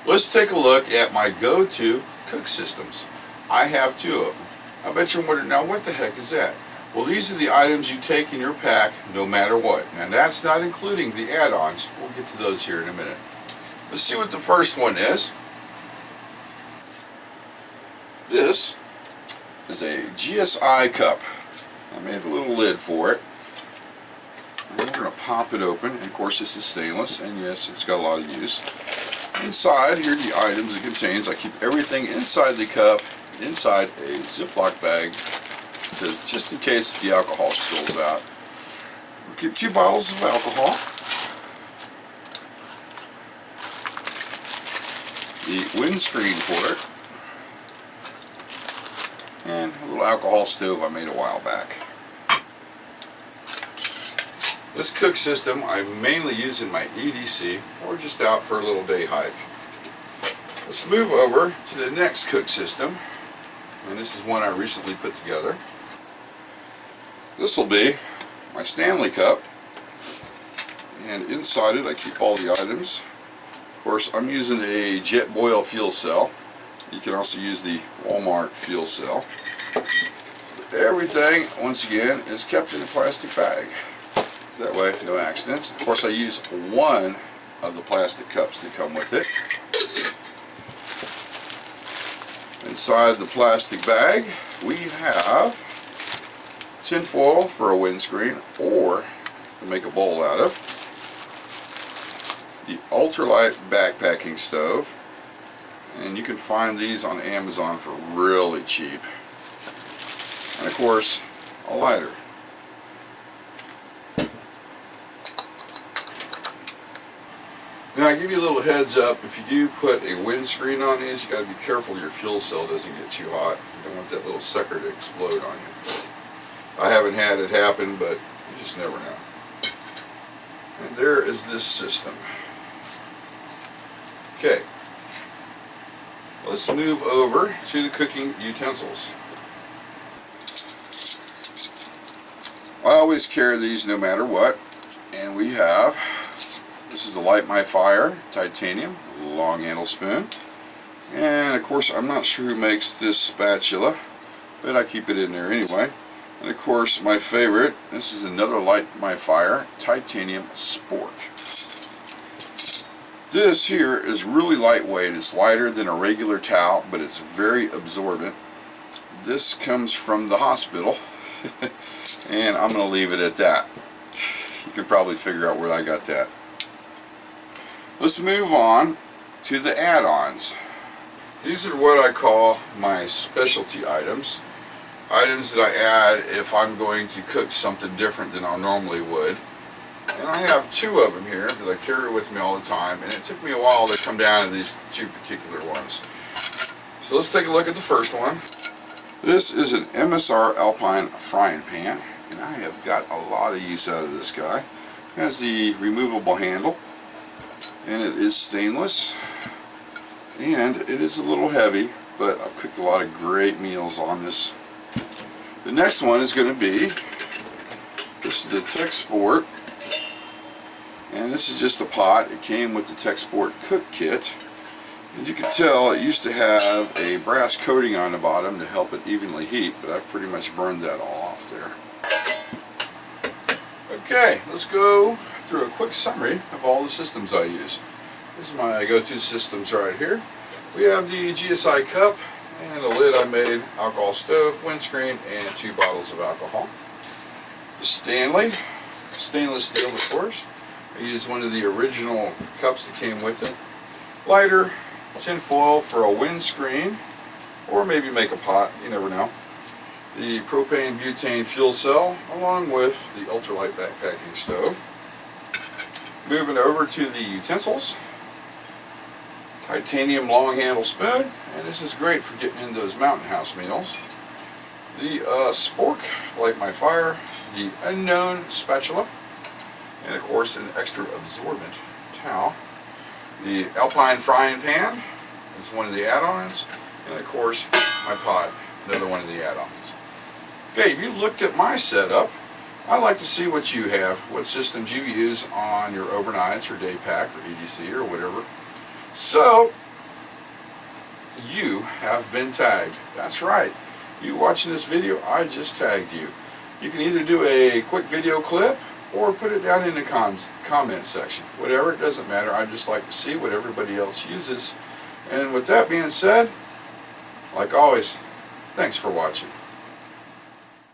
Let's take a look at my go-to cook systems. I have two of them. I bet you're wondering, now what the heck is that? Well, these are the items you take in your pack no matter what. And that's not including the add-ons. We'll get to those here in a minute. Let's see what the first one is. This is a GSI cup. I made a little lid for it. And we're going to pop it open. And of course, this is stainless, and yes, it's got a lot of use. Inside, here are the items it contains. I keep everything inside the cup, inside a Ziploc bag, because just in case the alcohol spills out. We'll keep 2 bottles of alcohol. The windscreen for it. And a little alcohol stove I made a while back. This cook system I mainly use in my EDC or just out for a little day hike. Let's move over to the next cook system, and this is one I recently put together. This will be my Stanley cup, and inside it I keep all the items. Of course, I'm using a Jetboil fuel cell. You can also use the Walmart fuel cell. Everything, once again, is kept in a plastic bag. That way, no accidents. Of course, I use one of the plastic cups that come with it. Inside the plastic bag, we have tin foil for a windscreen, or to make a bowl out of. The ultralight backpacking stove. And you can find these on Amazon for really cheap. And of course, a lighter. Now, I give you a little heads up, if you do put a windscreen on these, you got to be careful your fuel cell doesn't get too hot. You don't want that little sucker to explode on you. I haven't had it happen, but you just never know. And there is this system. Okay. Let's move over to the cooking utensils. I always carry these no matter what, and we have, this is the Light My Fire titanium long handle spoon, and of course I'm not sure who makes this spatula, but I keep it in there anyway. And of course my favorite, this is another Light My Fire titanium spork. This here is really lightweight. It's lighter than a regular towel, but it's very absorbent. This comes from the hospital, and I'm going to leave it at that. You can probably figure out where I got that. Let's move on to the add-ons. These are what I call my specialty items. Items that I add if I'm going to cook something different than I normally would. And I have 2 of them here that I carry with me all the time, and it took me a while to come down to these 2 particular ones. So let's take a look at the first one. This is an MSR Alpine frying pan, and I have got a lot of use out of this guy. It has the removable handle, and it is stainless, and it is a little heavy, but I've cooked a lot of great meals on this. The next one is going to be, this is the TechSport. And this is just a pot. It came with the TechSport cook kit. As you can tell, it used to have a brass coating on the bottom to help it evenly heat, but I've pretty much burned that all off there. Okay, let's go through a quick summary of all the systems I use. This is my go-to systems right here. We have the GSI cup and a lid I made, alcohol stove, windscreen, and 2 bottles of alcohol. The Stanley, stainless steel of course. I used one of the original cups that came with it. Lighter, tin foil for a windscreen, or maybe make a pot, you never know. The propane butane fuel cell, along with the ultralight backpacking stove. Moving over to the utensils. Titanium long handle spoon, and this is great for getting in those mountain house meals. The spork, Light My Fire. The Unknown spatula. And of course an extra absorbent towel. The Alpine frying pan is one of the add-ons, and of course my pot, another one of the add-ons. Okay, if you looked at my setup, I'd like to see what you have, what systems you use on your overnights or day pack or EDC or whatever. So you have been tagged. That's right. You watching this video, I just tagged you. You can either do a quick video clip or put it down in the comment section. Whatever, it doesn't matter. I just like to see what everybody else uses. And with that being said, like always, thanks for watching.